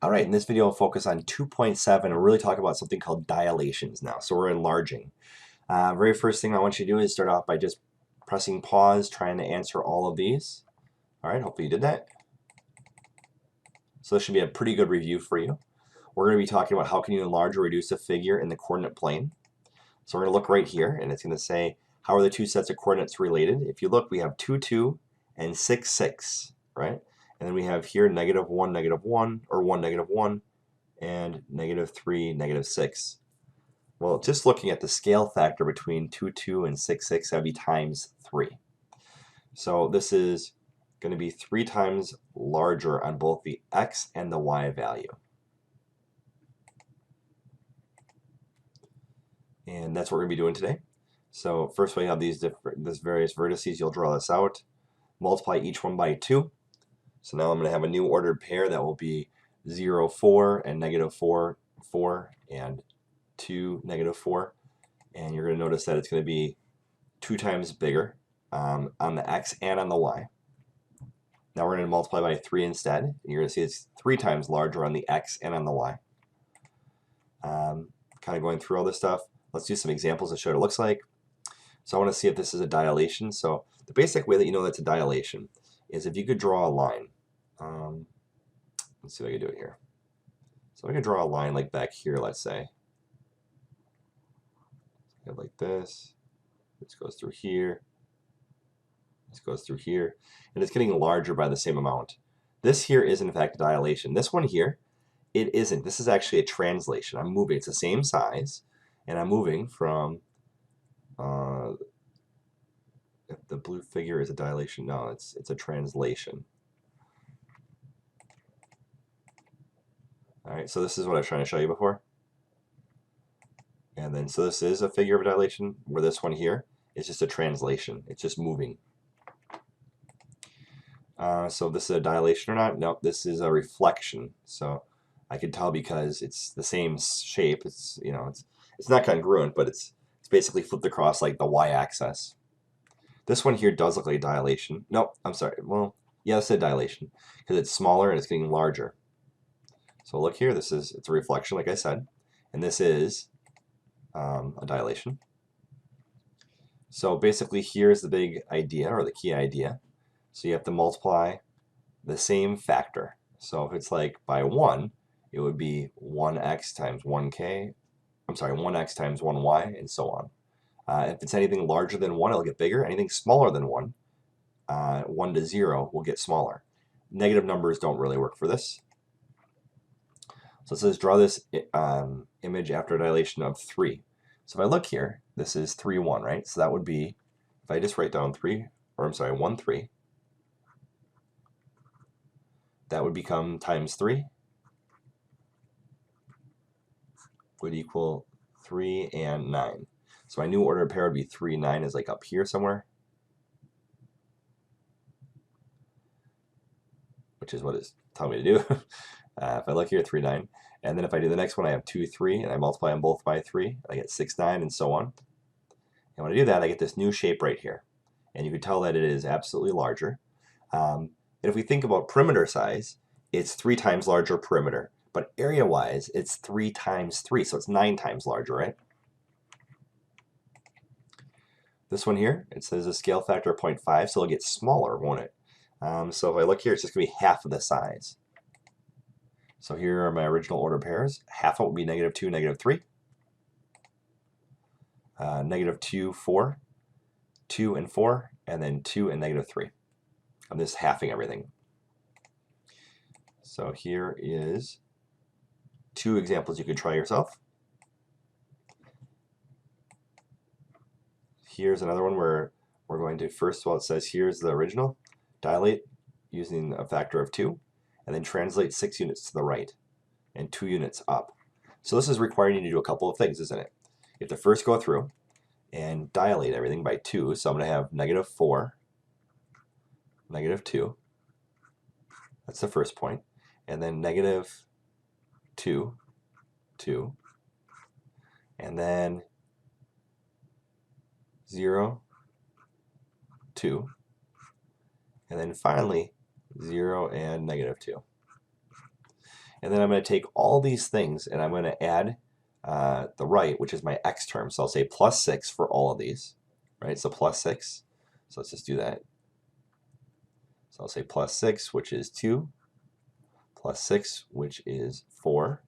All right, in this video, I'll focus on 2.7 and really talk about something called dilations now. So we're enlarging. Very first thing I want you to do is start off by just pressing pause, trying to answer all of these. All right, hopefully you did that. So this should be a pretty good review for you. We're going to be talking about how can you enlarge or reduce a figure in the coordinate plane. So we're going to look right here, and it's going to say, how are the two sets of coordinates related? If you look, we have 2, 2, and 6, 6, right? And then we have here -1, -1, or 1, -1, and -3, -6. Well, just looking at the scale factor between 2, 2, and 6, 6, that would be times 3. So this is going to be 3 times larger on both the x and the y value. And that's what we're going to be doing today. So first we have these various vertices. You'll draw this out, multiply each one by 2. So now I'm going to have a new ordered pair that will be 0, 4, and -4, 4, and 2, -4. And you're going to notice that it's going to be 2 times bigger on the x and on the y. Now we're going to multiply by 3 instead. And you're going to see it's 3 times larger on the x and on the y. Kind of going through all this stuff. Let's do some examples to show what it looks like. So I want to see if this is a dilation. So the basic way that you know that's a dilation is if you could draw a line. Let's see if I can do it here. So I can draw a line like back here, let's say. Like this. This goes through here. This goes through here. And it's getting larger by the same amount. This here is in fact a dilation. This one here, it isn't. This is actually a translation. I'm moving. It's the same size. And I'm moving from, if the blue figure is a dilation, no, it's a translation. All right, so this is what I was trying to show you before. And then, so this is a figure of a dilation, where this one here is just a translation. It's just moving. So this is a dilation or not? Nope, this is a reflection. So I can tell because it's the same shape. It's, you know, it's not congruent, but it's basically flipped across like the y-axis. This one here does look like a dilation. Nope, I'm sorry. Well, yeah, it's a dilation because it's smaller and it's getting larger. So look here, it's a reflection, like I said, and this is a dilation. So basically, here's the big idea, or the key idea. So you have to multiply the same factor. So if it's like by 1, it would be 1x times 1k. I'm sorry, 1x times 1y, and so on. If it's anything larger than 1, it'll get bigger. Anything smaller than 1, 1 to 0, will get smaller. Negative numbers don't really work for this. So it says draw this image after a dilation of 3. So if I look here, this is 3, 1, right? So that would be, if I just write down 3, or I'm sorry, 1, 3, that would become times 3 would equal 3 and 9. So my new ordered pair would be 3, 9 is like up here somewhere, which is what it's telling me to do. If I look here, 3, 9. And then if I do the next one, I have 2, 3, and I multiply them both by 3. I get 6, 9, and so on. And when I do that, I get this new shape right here. And you can tell that it is absolutely larger. And if we think about perimeter size, it's 3 times larger perimeter. But area-wise, it's 3 times 3, so it's 9 times larger, right? This one here, it says a scale factor of 0.5, so it'll get smaller, won't it? So if I look here, it's just going to be half of the size. So here are my original order pairs. Half of it will be -2, -3. -2, 4. 2 and 4. And then 2 and -3. I'm just halving everything. So here is 2 examples you could try yourself. Here's another one where we're going to, first of all, it says here's the original. Dilate using a factor of 2. And then translate 6 units to the right and 2 units up. So this is requiring you to do a couple of things, isn't it? You have to first go through and dilate everything by 2. So I'm going to have -4, -2. That's the first point. And then -2, 2. And then 0, 2. And then finally 0 and -2. And then I'm going to take all these things and I'm going to add the right, which is my x term. So I'll say plus 6 for all of these, right? So plus 6. So let's just do that. So I'll say plus 6, which is 2, plus 6, which is 4,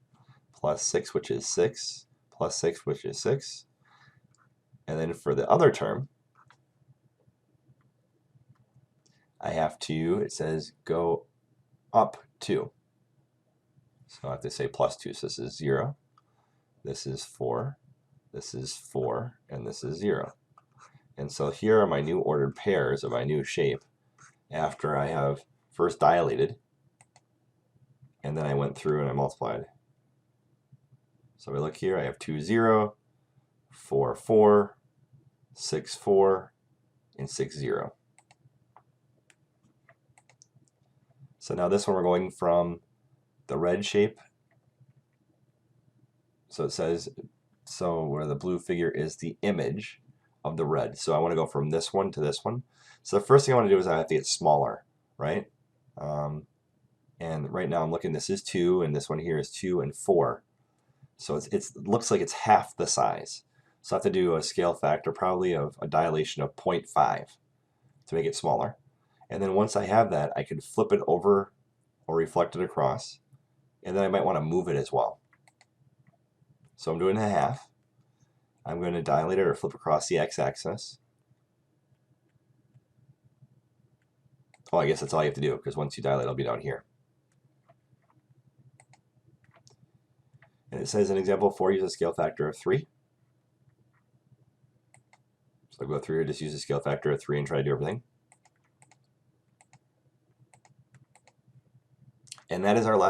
plus 6, which is 6, plus 6, which is 6. And then for the other term, I have to, it says go up 2. So I have to say plus 2. So this is 0, this is 4, this is 4, and this is 0. And so here are my new ordered pairs of my new shape after I have first dilated, and then I went through and I multiplied. So we look here, I have 2, 0, 4, 4, 6, 4, and 6, 0. So now this one we're going from the red shape. So it says, so where the blue figure is the image of the red. So I want to go from this one to this one. So the first thing I want to do is I have to get smaller, right? And right now I'm looking, this is 2, and this one here is 2 and 4. So it looks like it's half the size. So I have to do a scale factor probably of a dilation of 0.5 to make it smaller. And then once I have that, I can flip it over or reflect it across. And then I might want to move it as well. So I'm doing a half. I'm going to dilate it or flip across the x-axis. Oh, I guess that's all you have to do, because once you dilate, it'll be down here. And it says in example 4, use a scale factor of 3. So I'll go through here, just use a scale factor of 3 and try to do everything. And that is our last